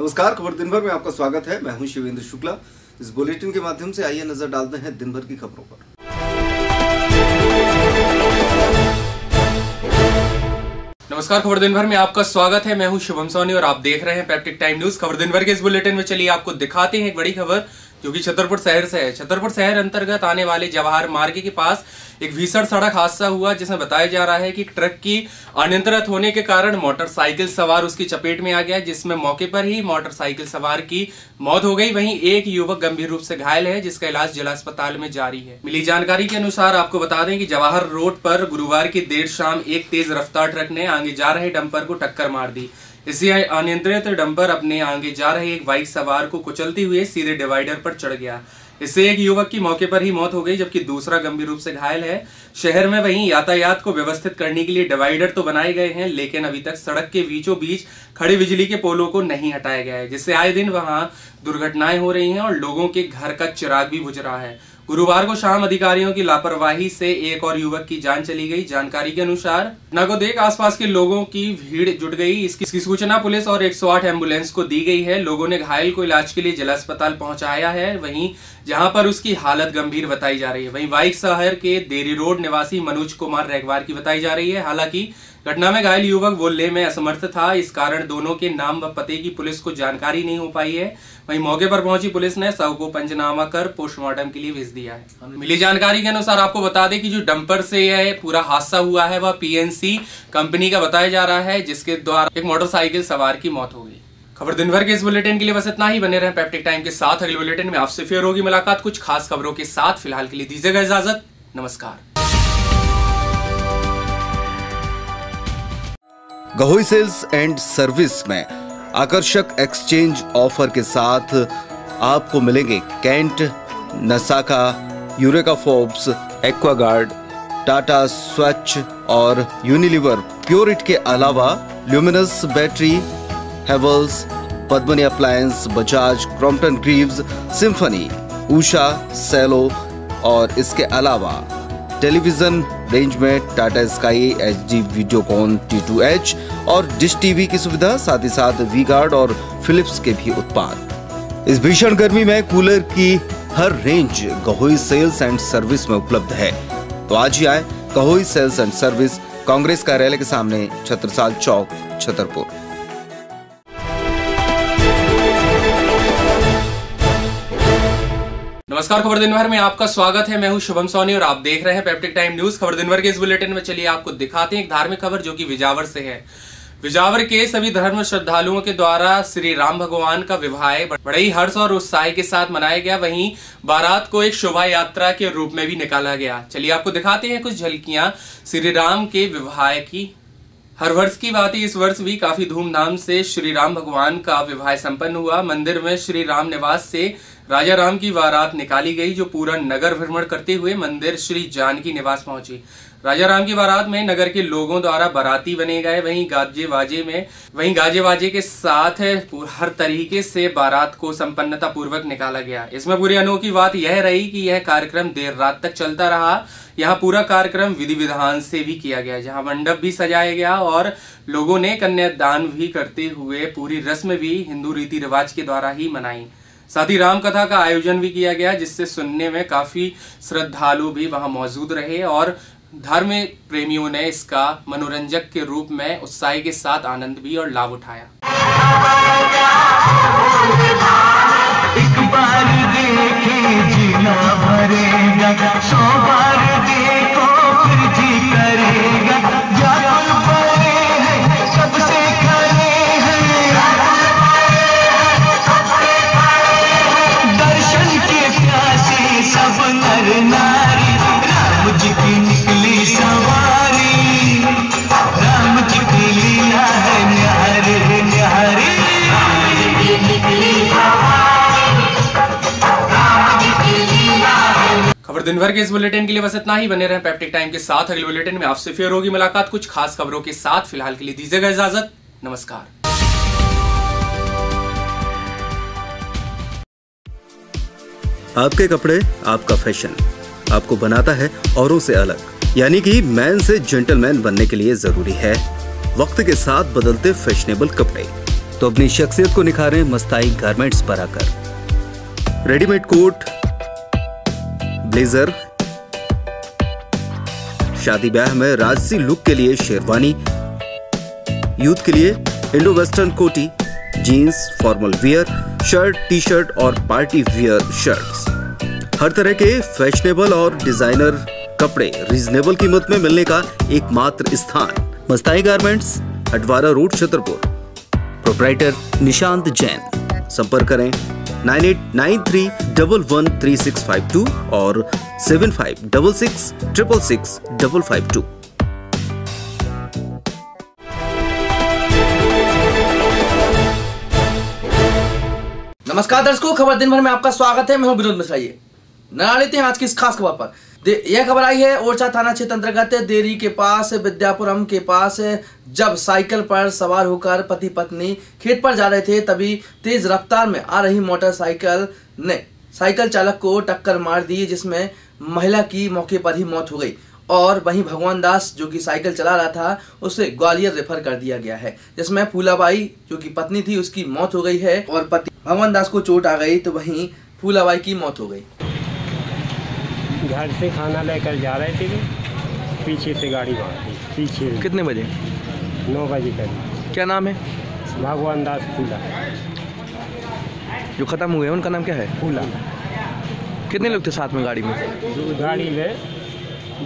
नमस्कार, खबर दिन भर में आपका स्वागत है। मैं हूं शिवेंद्र शुक्ला। इस बुलेटिन के माध्यम से आइए नजर डालते हैं दिन भर की खबरों पर। नमस्कार, खबर दिन भर में आपका स्वागत है। मैं हूं शुभम सोनी और आप देख रहे हैं पेप्टिक टाइम न्यूज। खबर दिन भर के इस बुलेटिन में चलिए आपको दिखाते हैं एक बड़ी खबर जो कि छतरपुर शहर से है। छतरपुर शहर अंतर्गत आने वाले जवाहर मार्ग के पास एक भीषण सड़क हादसा हुआ, जिसमें बताया जा रहा है कि ट्रक की अनियंत्रित होने के कारण मोटरसाइकिल सवार उसकी चपेट में आ गया, जिसमें मौके पर ही मोटरसाइकिल सवार की मौत हो गई। वहीं एक युवक गंभीर रूप से घायल है, जिसका इलाज जिला अस्पताल में जारी है। मिली जानकारी के अनुसार आपको बता दें कि जवाहर रोड पर गुरुवार की देर शाम एक तेज रफ्तार ट्रक ने आगे जा रहे डंपर को टक्कर मार दी। इससे अनियंत्रित डंपर अपने आगे जा रहे एक बाइक सवार को कुचलते हुए सीधे डिवाइडर पर चढ़ गया। इससे एक युवक की मौके पर ही मौत हो गई, जबकि दूसरा गंभीर रूप से घायल है। शहर में वहीं यातायात को व्यवस्थित करने के लिए डिवाइडर तो बनाए गए हैं, लेकिन अभी तक सड़क के बीचों बीच खड़े बिजली के पोलों को नहीं हटाया गया है, जिससे आए दिन वहां दुर्घटनाएं हो रही हैं और लोगों के घर का चिराग भी बुझ रहा है। गुरुवार को शाम अधिकारियों की लापरवाही से एक और युवक की जान चली गई। जानकारी के अनुसार घटना को देख आसपास के लोगों की भीड़ जुट गई। इसकी सूचना पुलिस और 108 एम्बुलेंस को दी गई है। लोगों ने घायल को इलाज के लिए जिला अस्पताल पहुंचाया है, वहीं जहां पर उसकी हालत गंभीर बताई जा रही है। वहीं बाइक शहर के देरी रोड निवासी मनोज कुमार रेगवार की बताई जा रही है। हालांकि घटना में घायल युवक बोलने में असमर्थ था, इस कारण दोनों के नाम व पते की पुलिस को जानकारी नहीं हो पाई है। वहीं मौके पर पहुंची पुलिस ने शव को पंचनामा कर पोस्टमार्टम के लिए भेज दिया है। मिली जानकारी के अनुसार आपको बता दें कि जो डंपर से यह पूरा हादसा हुआ है वह PNC कंपनी का बताया जा रहा है, जिसके द्वारा एक मोटरसाइकिल सवार की मौत हो गई। खबर दिन भर के इस बुलेटिन के लिए बस इतना ही। बने रहें पेप्टिक टाइम के साथ। अगले बुलेटिन में आपसे फिर होगी मुलाकात कुछ खास खबरों के साथ। फिलहाल के लिए दीजिएगा इजाजत। नमस्कार। गहोई सेल्स एंड सर्विस में आकर्षक एक्सचेंज ऑफर के साथ आपको मिलेंगे Kent, Nasaka, Eureka Forbes, Aquaguard, Tata Swach और यूनिलीवर प्योरिट के अलावा Luminous battery, Havells, Padmini appliance, Bajaj, Crompton Greaves, Symphony, Usha, Cello और इसके अलावा टेलीविजन रेंज में Tata sky HD Videocon T2H और डिश टीवी की सुविधा, साथ ही साथ वी गार्ड और फिलिप्स के भी उत्पाद। इस भीषण गर्मी में कूलर की हर range Gahoi sales and service में उपलब्ध है। तो आज ही आए Gahoi sales and service, Congress कार्यालय के सामने, छत्रसाल चौक, छतरपुर। नमस्कार, खबर दिन भर में आपका स्वागत है। मैं हूं शुभम सोनी और आप देख रहे हैं पेप्टिक टाइम न्यूज। खबर दिन भर के इस बुलेटिन में चलिए आपको दिखाते हैं एक धार्मिक खबर जो कि विजावर से है। विजावर के सभी धर्म श्रद्धालुओं के द्वारा श्री राम भगवान का विवाह बड़े ही हर्ष और उत्साह के साथ मनाया गया। वहीं बारात को एक शोभा यात्रा के रूप में भी निकाला गया। चलिए आपको दिखाते हैं कुछ झलकियां श्री राम के विवाह की। हर वर्ष की बात ही इस वर्ष भी काफी धूमधाम से श्री राम भगवान का विवाह संपन्न हुआ। मंदिर में श्री राम निवास से राजा राम की बारात निकाली गई, जो पूरा नगर भ्रमण करते हुए मंदिर श्री जानकी निवास पहुंची। राजा राम की बारात में नगर के लोगों द्वारा बाराती बने गए। वहीं गाजे बाजे के साथ हर तरीके से बारात को संपन्नता पूर्वक निकाला गया। इसमें पूरी अनोखी बात यह रही कि यह कार्यक्रम देर रात तक चलता रहा। यहाँ पूरा कार्यक्रम विधि विधान से भी किया गया, जहाँ मंडप भी सजाया गया और लोगों ने कन्यादान भी करते हुए पूरी रस्म भी हिंदू रीति रिवाज के द्वारा ही मनाई। साथ ही राम कथा का आयोजन भी किया गया, जिससे सुनने में काफी श्रद्धालु भी वहां मौजूद रहे और धर्म प्रेमियों ने इसका मनोरंजक के रूप में उत्साह के साथ आनंद भी और लाभ उठाया। एक बार देखे जीना भरेगा, 100 बार देखो फिर जी करेगा। जागल पड़े हैं सबसे खड़े हैं, दर्शन के प्यासे सब नर नारी। राम जी की निकली सवारी, राम जी की लीला है न्यारी न्यारी। राम जी की निकली सवारी, राम जी की लीला है। खबर दिन भर के इस बुलेटिन के लिए बस इतना ही। बने रहें पेप्टिक टाइम के साथ। अगले बुलेटिन में आपसे फिर होगी मुलाकात कुछ खास खबरों के साथ। फिलहाल के लिए दीजिएगा इजाजत। नमस्कार। आपके कपड़े, आपका फैशन आपको बनाता है औरों से अलग, यानी कि मैन से जेंटलमैन बनने के लिए जरूरी है वक्त के साथ बदलते फैशनेबल कपड़े। तो अपनी शख्सियत को निखारें मस्ताई गारमेंट्स पर आकर। रेडीमेड कोट, ब्लेजर, शादी ब्याह में राजसी लुक के लिए शेरवानी, यूथ के लिए इंडो वेस्टर्न कोटी, jeans, formal wear, shirt, T shirt और पार्टी वियर शर्ट्स। हर तरह के फैशनेबल और डिजाइनर कपड़े रीजनेबल कीमत में मिलने का एकमात्र स्थान Mastai garments, Adwara road, Chhatarpur. Proprietor Nishant Jain. संपर्क करें 9893113652 और 7566665552। नमस्कार दर्शकों, खबर दिन भर में आपका स्वागत है। मैं हूं विनोद मिश्रा। नजर लेते हैं आज की इस खास खबर पर। यह खबर आई है ओरछा थाना क्षेत्र अंतर्गत देरी के पास विद्यापुरम के पास। जब साइकिल पर सवार होकर पति पत्नी खेत पर जा रहे थे, तभी तेज रफ्तार में आ रही मोटरसाइकिल ने साइकिल चालक को टक्कर मार दी, जिसमें महिला की मौके पर ही मौत हो गई और वहीं भगवान दास जो कि साइकिल चला रहा था उसे ग्वालियर रेफर कर दिया गया है, जिसमें फूलाबाई जो कि पत्नी थी उसकी मौत हो गई है और पति भगवान दास को चोट आ गई, तो वहीं फूलाबाई की मौत हो गई। घर से खाना लेकर जा रहे थे, पीछे से गाड़ी मार दी। पीछे कितने बजे? 9 बजे करीब। क्या नाम है? भगवान दास फूला। जो खत्म हुए उनका नाम क्या है? फूला। कितने लोग थे साथ में गाड़ी में? गाड़ी में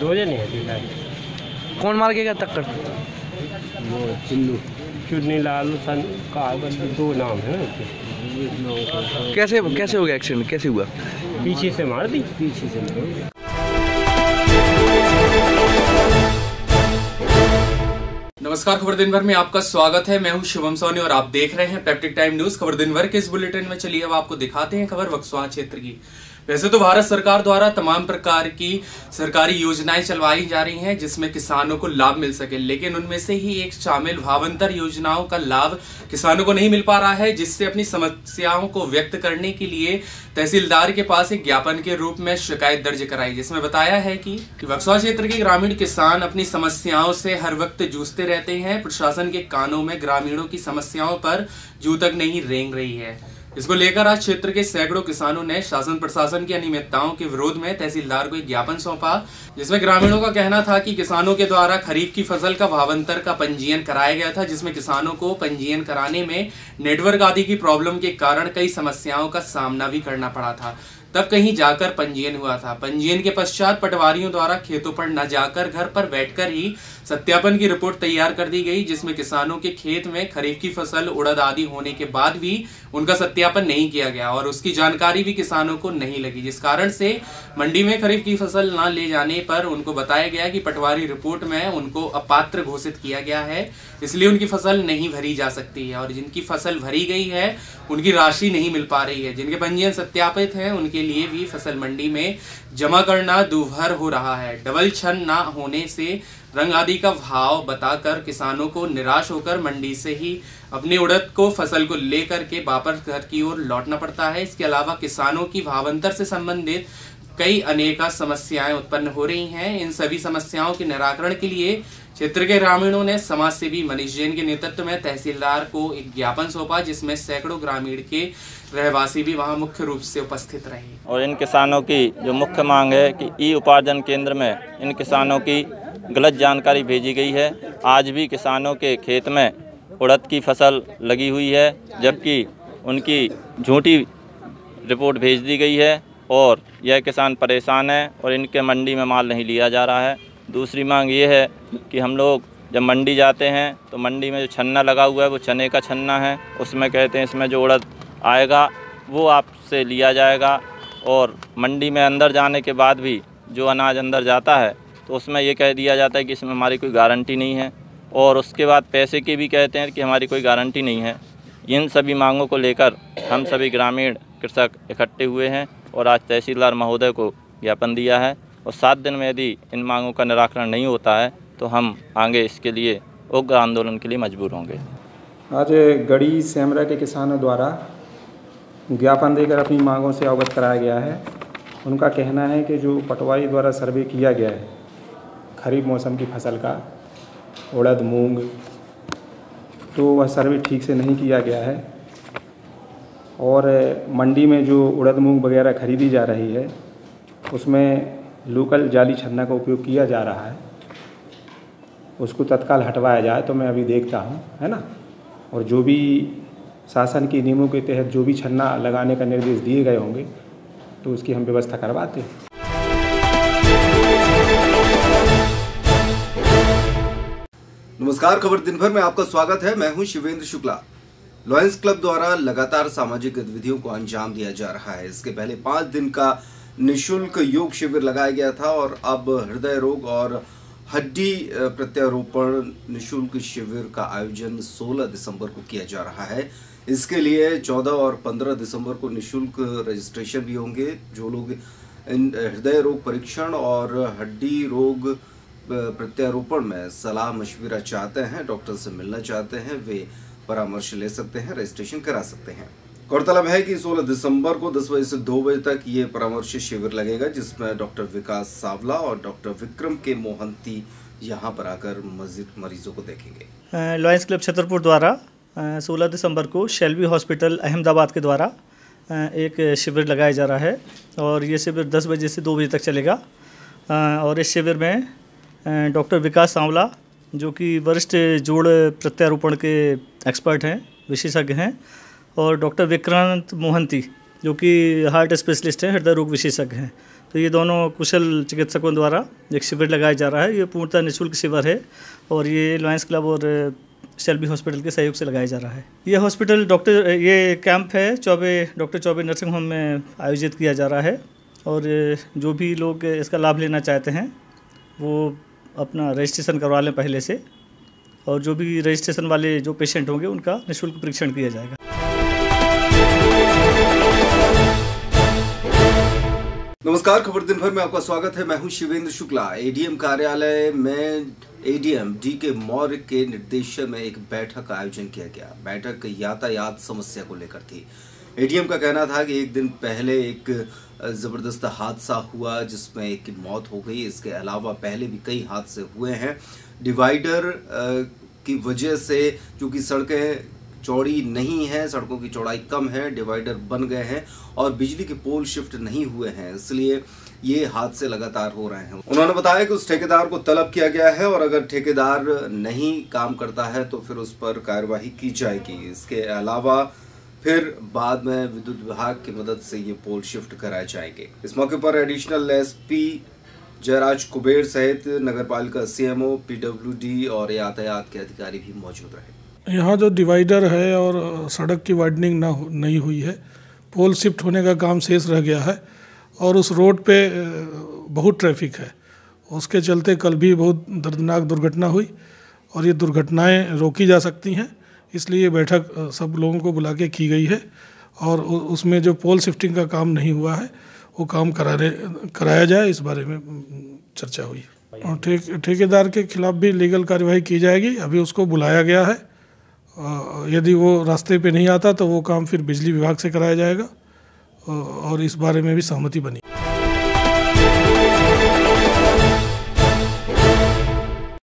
2 जने हैं। कौन मार के गया टक्कर? वो चुन्नी लाल सन का 2 नाम है। कैसे हो गया एक्सीडेंट? कैसे हुआ? पीछे से मार दी। पीछे से मार दी। नमस्कार, खबर दिन भर में आपका स्वागत है। मैं हूं शुभम सोनी और आप देख रहे हैं पैप्टिक टाइम न्यूज। खबर दिन भर के इस बुलेटिन में चलिए अब आपको दिखाते हैं खबर बक्सवा क्षेत्र की। वैसे तो भारत सरकार द्वारा तमाम प्रकार की सरकारी योजनाएं चलवाई जा रही हैं जिसमें किसानों को लाभ मिल सके, लेकिन उनमें से ही एक शामिल भावांतर योजनाओं का लाभ किसानों को नहीं मिल पा रहा है, जिससे अपनी समस्याओं को व्यक्त करने के लिए तहसीलदार के पास एक ज्ञापन के रूप में शिकायत दर्ज कराई, जिसमें बताया है कि बक्सवा क्षेत्र के ग्रामीण किसान अपनी समस्याओं से हर वक्त जूझते रहते हैं। प्रशासन के कानों में ग्रामीणों की समस्याओं पर जू तक नहीं रेंग रही है। इसको लेकर आज क्षेत्र के सैकड़ों किसानों ने शासन प्रशासन की अनियमितताओं के विरोध में तहसीलदार को एक ज्ञापन सौंपा, जिसमें ग्रामीणों का कहना था कि किसानों के द्वारा खरीफ की फसल का भावांतर का पंजीयन कराया गया था, जिसमें किसानों को पंजीयन कराने में नेटवर्क आदि की प्रॉब्लम के कारण कई समस्याओं का सामना भी करना पड़ा था। तब कहीं जाकर पंजीयन हुआ था। पंजीयन के पश्चात पटवारियों द्वारा खेतों पर न जाकर घर पर बैठकर ही सत्यापन की रिपोर्ट तैयार कर दी गई, जिसमें किसानों के खेत में खरीफ की फसल उड़द आदि होने के बाद भी उनका सत्यापन नहीं किया गया और उसकी जानकारी भी किसानों को नहीं लगी, जिस कारण से मंडी में खरीफ की फसल न ले जाने पर उनको बताया गया कि पटवारी रिपोर्ट में उनको अपात्र घोषित किया गया है, इसलिए उनकी फसल नहीं भरी जा सकती है और जिनकी फसल भरी गई है उनकी राशि नहीं मिल पा रही है। जिनके पंजीयन सत्यापित है उनके लिए भी फसल मंडी में जमा करना दूभर हो रहा है। डबल छन ना होने से रंग आदि का भाव बताकर किसानों को निराश होकर मंडी से ही अपनी उड़द को फसल को लेकर के वापस घर की ओर लौटना पड़ता है। इसके अलावा किसानों की भावांतर से संबंधित कई अनेक समस्याएं उत्पन्न हो रही हैं। इन सभी समस्याओं के निराकरण के लिए क्षेत्र के ग्रामीणों ने समाज सेवी मनीष जैन के नेतृत्व में तहसीलदार को एक ज्ञापन सौंपा, जिसमें सैकड़ों ग्रामीण के रहवासी भी वहां मुख्य रूप से उपस्थित रहे। और इन किसानों की जो मुख्य मांग है कि ई उपार्जन केंद्र में इन किसानों की गलत जानकारी भेजी गई है। आज भी किसानों के खेत में उड़द की फसल लगी हुई है, जबकि उनकी झूठी रिपोर्ट भेज दी गई है और यह किसान परेशान है और इनके मंडी में माल नहीं लिया जा रहा है। दूसरी मांग ये है कि हम लोग जब मंडी जाते हैं तो मंडी में जो छन्ना लगा हुआ है वो चने का छन्ना है, उसमें कहते हैं इसमें जो उड़द आएगा वो आपसे लिया जाएगा और मंडी में अंदर जाने के बाद भी जो अनाज अंदर जाता है तो उसमें ये कह दिया जाता है कि इसमें हमारी कोई गारंटी नहीं है और उसके बाद पैसे की भी कहते हैं कि हमारी कोई गारंटी नहीं है। इन सभी मांगों को लेकर हम सभी ग्रामीण कृषक इकट्ठे हुए हैं और आज तहसीलदार महोदय को ज्ञापन दिया है और 7 दिन में यदि इन मांगों का निराकरण नहीं होता है तो हम आगे इसके लिए उग्र आंदोलन के लिए मजबूर होंगे। आज गढ़ी सेमरा के किसानों द्वारा ज्ञापन देकर अपनी मांगों से अवगत कराया गया है। उनका कहना है कि जो पटवारी द्वारा सर्वे किया गया है खरीफ मौसम की फसल का उड़द, मूंग, तो वह सर्वे ठीक से नहीं किया गया है और मंडी में जो उड़द मूंग वगैरह खरीदी जा रही है उसमें लोकल जाली छन्ना का उपयोग किया जा रहा है, उसको तत्काल हटवाया जाए तो मैं अभी देखता हूँ, है ना। और जो भी शासन के नियमों के तहत जो भी छन्ना लगाने का निर्देश दिए गए होंगे तो उसकी हम व्यवस्था करवाते हैं। नमस्कार, खबर दिन भर में आपका स्वागत है। मैं हूं शिवेंद्र शुक्ला। लॉयंस क्लब द्वारा लगातार सामाजिक गतिविधियों को अंजाम दिया जा रहा है। इसके पहले 5 दिन का निःशुल्क योग शिविर लगाया गया था और अब हृदय रोग और हड्डी प्रत्यारोपण निःशुल्क शिविर का आयोजन 16 दिसंबर को किया जा रहा है। इसके लिए 14 और 15 दिसंबर को निःशुल्क रजिस्ट्रेशन भी होंगे। जो लोग हृदय रोग परीक्षण और हड्डी रोग प्रत्यारोपण में सलाह मशविरा चाहते हैं, डॉक्टर से मिलना चाहते हैं, वे परामर्श ले सकते हैं, रजिस्ट्रेशन करा सकते हैं। गौरतलब है कि 16 दिसंबर को 10 बजे से 2 बजे तक ये परामर्श शिविर लगेगा, जिसमें डॉक्टर विकास सावला और डॉक्टर विक्रम के मोहंती यहाँ पर आकर मरीजों को देखेंगे। लॉयंस क्लब छतरपुर द्वारा 16 दिसंबर को शेल्बी हॉस्पिटल अहमदाबाद के द्वारा एक शिविर लगाया जा रहा है और ये शिविर 10 बजे से 2 बजे तक चलेगा। और इस शिविर में डॉक्टर विकास सांवला जो कि वरिष्ठ जोड़ प्रत्यारोपण के एक्सपर्ट हैं, विशेषज्ञ हैं, और डॉक्टर विक्रांत मोहंती जो कि हार्ट स्पेशलिस्ट हैं, हृदय रोग विशेषज्ञ हैं। तो ये दोनों कुशल चिकित्सकों द्वारा एक शिविर लगाया जा रहा है। ये पूर्णतः निःशुल्क शिविर है और ये लॉयंस क्लब और शेल्बी हॉस्पिटल के सहयोग से लगाया जा रहा है। ये कैंप है डॉक्टर चौबे नर्सिंग होम में आयोजित किया जा रहा है और जो भी लोग इसका लाभ लेना चाहते हैं वो अपना रजिस्ट्रेशन करवा लें पहले से, और जो भी रजिस्ट्रेशन वाले जो पेशेंट होंगे उनका निःशुल्क परीक्षण किया जाएगा। नमस्कार, खबर दिन भर में आपका स्वागत है। मैं हूं शिवेंद्र शुक्ला। एडीएम कार्यालय में एडीएम DK मौर्य के निर्देशन में एक बैठक का आयोजन किया गया। बैठक यातायात समस्या को लेकर थी। एडीएम का कहना था कि एक दिन पहले एक ज़बरदस्त हादसा हुआ जिसमें एक की मौत हो गई। इसके अलावा पहले भी कई हादसे हुए हैं। डिवाइडर की वजह से, क्योंकि सड़कें चौड़ी नहीं हैं, सड़कों की चौड़ाई कम है, डिवाइडर बन गए हैं और बिजली के पोल शिफ्ट नहीं हुए हैं, इसलिए ये हादसे लगातार हो रहे हैं। उन्होंने बताया कि उस ठेकेदार को तलब किया गया है और अगर ठेकेदार नहीं काम करता है तो फिर उस पर कार्रवाई की जाएगी। इसके अलावा फिर बाद में विद्युत विभाग की मदद से ये पोल शिफ्ट कराए जाएंगे। इस मौके पर एडिशनल SP जयराज कुबेर सहित नगरपालिका CMO, PWD और यातायात के अधिकारी भी मौजूद रहे। यहाँ जो डिवाइडर है और सड़क की वाइडनिंग नहीं हुई है, पोल शिफ्ट होने का काम शेष रह गया है और उस रोड पे बहुत ट्रैफिक है। उसके चलते कल भी बहुत दर्दनाक दुर्घटना हुई और ये दुर्घटनाएं रोकी जा सकती हैं, इसलिए बैठक सब लोगों को बुला के की गई है और उसमें जो पोल शिफ्टिंग का काम नहीं हुआ है वो काम कराया जाए, इस बारे में चर्चा हुई। और ठेकेदार के खिलाफ भी लीगल कार्यवाही की जाएगी। अभी उसको बुलाया गया है, यदि वो रास्ते पे नहीं आता तो वो काम फिर बिजली विभाग से कराया जाएगा और इस बारे में भी सहमति बनी।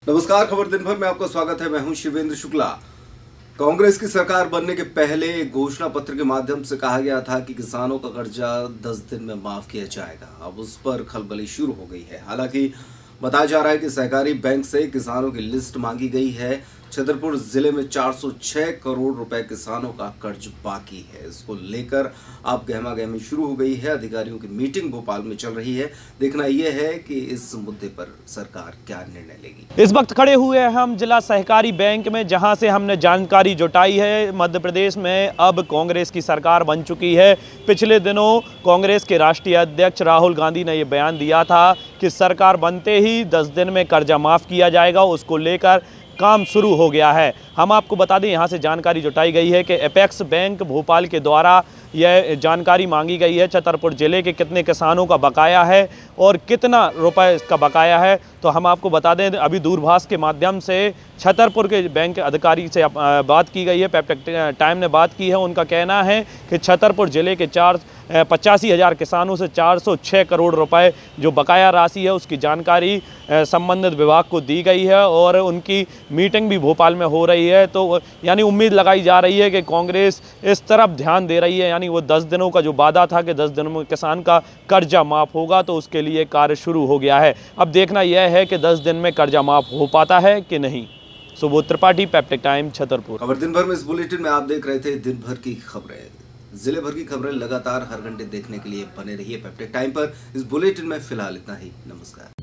नमस्कार, खबर दिन भर में आपका स्वागत है। मैं हूं शिवेंद्र शुक्ला। कांग्रेस की सरकार बनने के पहले घोषणा पत्र के माध्यम से कहा गया था कि किसानों का कर्जा 10 दिन में माफ किया जाएगा। अब उस पर खलबली शुरू हो गई है। हालांकि बताया जा रहा है कि सहकारी बैंक से किसानों की लिस्ट मांगी गई है। छतरपुर जिले में 406 करोड़ रुपए किसानों का कर्ज बाकी है। इसको लेकर अब गहमागहमी शुरू हो गई है। अधिकारियों की मीटिंग भोपाल में चल रही है। देखना यह है कि इस मुद्दे पर सरकार क्या निर्णय लेगी। इस वक्त खड़े हुए हैं हम जिला सहकारी बैंक में, जहां से हमने जानकारी जुटाई है मध्य प्रदेश में अब कांग्रेस की सरकार बन चुकी है। पिछले दिनों कांग्रेस के राष्ट्रीय अध्यक्ष राहुल गांधी ने यह बयान दिया था कि सरकार बनते ही 10 दिन में कर्जा माफ़ किया जाएगा। उसको लेकर काम शुरू हो गया है। हम आपको बता दें, यहाँ से जानकारी जुटाई गई है कि एपेक्स बैंक भोपाल के द्वारा यह जानकारी मांगी गई है छतरपुर ज़िले के कितने किसानों का बकाया है और कितना रुपए इसका बकाया है। तो हम आपको बता दें, अभी दूरभाष के माध्यम से छतरपुर के बैंक अधिकारी से बात की गई है। पैप्टिक टाइम ने बात की है। उनका कहना है कि छतरपुर ज़िले के 85,000 किसानों से 406 करोड़ रुपए जो बकाया राशि है उसकी जानकारी संबंधित विभाग को दी गई है और उनकी मीटिंग भी भोपाल में हो रही है। तो यानी उम्मीद लगाई जा रही है कि कांग्रेस इस तरफ ध्यान दे रही है, यानी वो 10 दिनों का जो वादा था कि 10 दिनों में किसान का कर्जा माफ़ होगा, तो उसके लिए कार्य शुरू हो गया है। अब देखना यह है कि 10 दिन में कर्जा माफ़ हो पाता है कि नहीं। Subodh Tripathi, peptic time, Chhatarpur. खबर दिन भर में इस बुलेटिन में आप देख रहे थे दिन भर की खबरें। जिले भर की खबरें लगातार हर घंटे देखने के लिए बने रहिए पैप्टिक टाइम पर। इस बुलेटिन में फिलहाल इतना ही। नमस्कार।